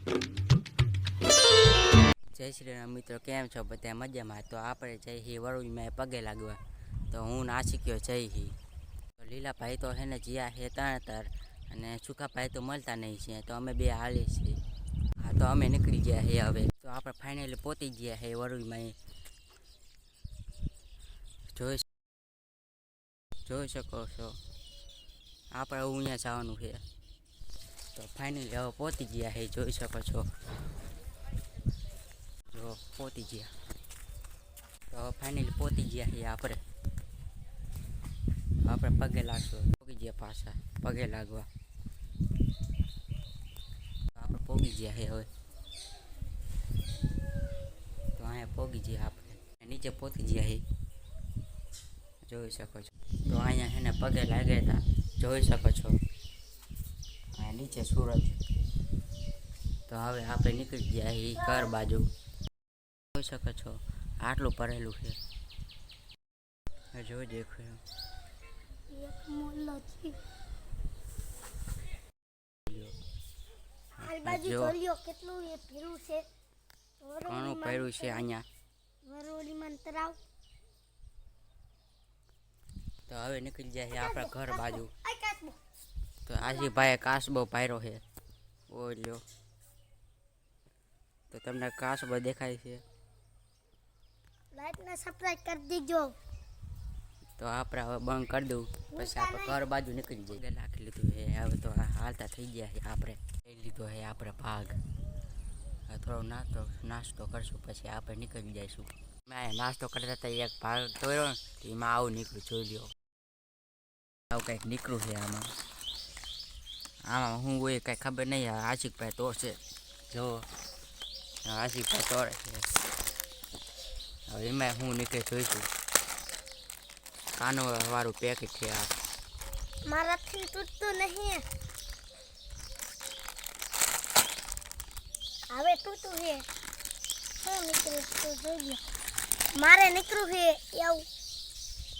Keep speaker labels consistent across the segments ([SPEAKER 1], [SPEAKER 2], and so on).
[SPEAKER 1] જય શ્રી રામ મિત્રો, કેમ છો બધા મજામાં? તો આપણે જઈ હી વરુણમાં પગે લાગવા. તો હું નાસિક્યો જઈ હી. તો લીલા ભાઈ તો હે ને જ્યાં હે તાર અને સુખા ભાઈ તો મળતા નહીં છે. તો અમે બે હાલી છીએ. હા, તો અમે નીકળી ગયા હે હવે. તો આપણે ફાઇનલી પહોંચી ગયા હે વરુણમાં. જોઈ શકો છો આપણે અહીંયા જવાનું છે. તો ફાઇનલી હવે પહોંચી ગયા હે, જોઈ શકો છો. જો પહોંચી ગયા. તો ફાઇનલી પહોંચી ગયા છીએ આપણે પગે લાગશું. પહોંચી ગયા પાછા પગે લાગવા. આપણે પહોંચી ગયા છે હવે. તો અહીંયા પહોંચી ગયા આપણે, નીચે પહોંચી ગયા છે, જોઈ શકો છો. તો અહીંયા છે ને પગે લાગ્યા હતા, જોઈ શકો છો. અહીંયા નીચે સુરજ. તો હવે આપણે નીકળી ગયા એ ઘર બાજુ, જોઈ શકો છો. આટલું ભરેલું છે, જોઈ દેખો. ઘણું પહેર્યું છે અહીંયા. તો હવે નીકળી જાય છે આપણા ઘર બાજુ. તો આજીભાઈએ કાસબો પાયરો છે, બોલ્યો. તો તમને કાસબો દેખાય છે.
[SPEAKER 2] લાઈક ને સબસ્ક્રાઇબ કરી દીજો.
[SPEAKER 1] તો આપણે હવે બંધ કરી દઉં, પછી આપણે ઘર બાજુ નીકળી જઈએ. નાખી લીધું છે હવે. તો હાલતા થઈ ગયા છે આપણે. લઈ લીધો છે આપણે ભાગ. થોડો નાસ્તો કરશું, પછી આપણે નીકળી જઈશું. મેં નાસ્તો કરતા હતા, એક ભાગ તોડ્યો ને એમાં આવું નીકળ્યું, જોઈ લ્યો. આવું કંઈક નીકળ્યું છે આમાં હું હોય કંઈ ખબર નહીં. આશિકભાઈ તોડશે, જો આશિકભાઈ તોડે છે. હવે એમાં હું નીકળે જોઈશું. કાનો વાળું પેકેટ છે આ.
[SPEAKER 2] મારાથી તૂટતું નહીં, હવે તૂટું છે. હું નીકળું તો જોઈ લો. મારે નીકળું છે એવું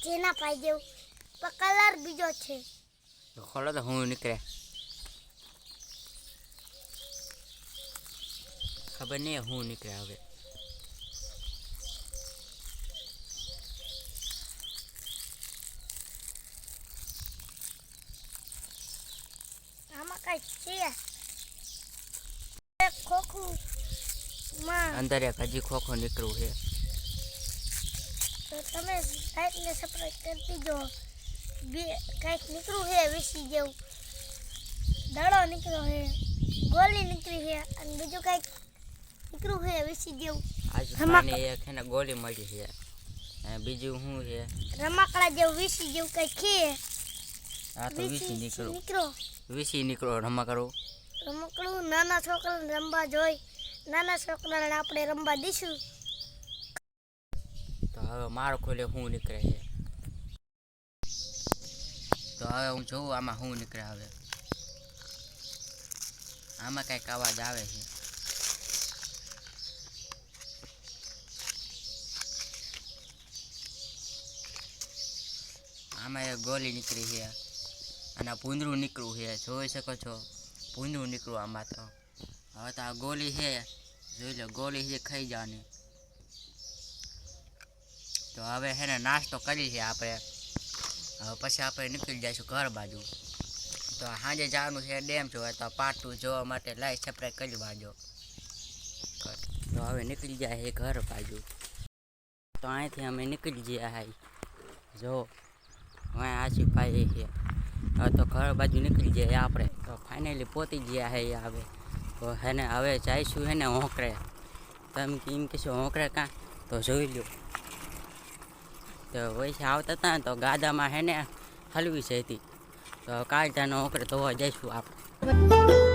[SPEAKER 2] જેના પાઈ જેવું, પણ કલર બીજો છે.
[SPEAKER 1] ખોલો તો હું નીકળે, ખબર નહીં હું નીકળે હવે.
[SPEAKER 2] આમાં કઈ છે ખોખું માં
[SPEAKER 1] અંદર એક હજી ખોખો નીકળ્યું છે.
[SPEAKER 2] તો તમે લાઈક ને સબસ્ક્રાઇબ કરી દીજો. બે કંઈક નીકળ્યું છે વીસી જેવું, દડો નીકળ્યો છે, ગોલી નીકળી છે, અને બીજું કંઈક નીકળ્યું છે વીસી જેવું.
[SPEAKER 1] આજે એક છે ને ગોળી મળી છે. બીજું શું છે?
[SPEAKER 2] રમકડા જેવું વીસી જેવું કંઈક છે.
[SPEAKER 1] આ તો વીસી નીકળો રમકડું.
[SPEAKER 2] નાના છોકરાને રમવા જોઈ, નાના છોકરાને આપણે રમવા દઈશું.
[SPEAKER 1] તો હવે મારો ખોલે શું નીકળે છે. તો હવે હું જોઉં આમાં શું નીકળે. હવે આમાં કંઈક અવાજ આવે છે. આમાં એક ગોળી નીકળી છે અને પૂંદરું નીકળ્યું છે, જોઈ શકો છો. પૂંદરું નીકળ્યું આમાં. તો હવે તો આ ગોળી છે, જોઈ લો. ગોળી છે ખાઈ જવાની. તો હવે છે ને નાસ્તો કરી છે આપણે. હવે પછી આપણે નીકળી જઈશું ઘર બાજુ. તો સાંજે જવાનું છે ડેમ જોવા. તો પાર્ટ 2 જોવા માટે લાઈક સબસ્ક્રાઇબ કરી વાજો. તો હવે નીકળી જાય છે ઘર બાજુ. તો અહીંથી અમે નીકળી ગયા હાઈ, જો અહીંયા આશિકભાઈ છે. હવે તો ઘર બાજુ નીકળી જાય આપણે. તો ફાઇનલી પહોંચી ગયા હે હવે. તો હે ને હવે જઈશું હે ને હોંકરે. તમે કેમ કહેશો હોંકરે કાં? તો જોઈ લો. તો વૈસે આવતા હતા ને તો ગાદામાં હે ને હલવી છે હતી. તો કાલ ત્યાં હોંકરે ધોવા જઈશું આપણે.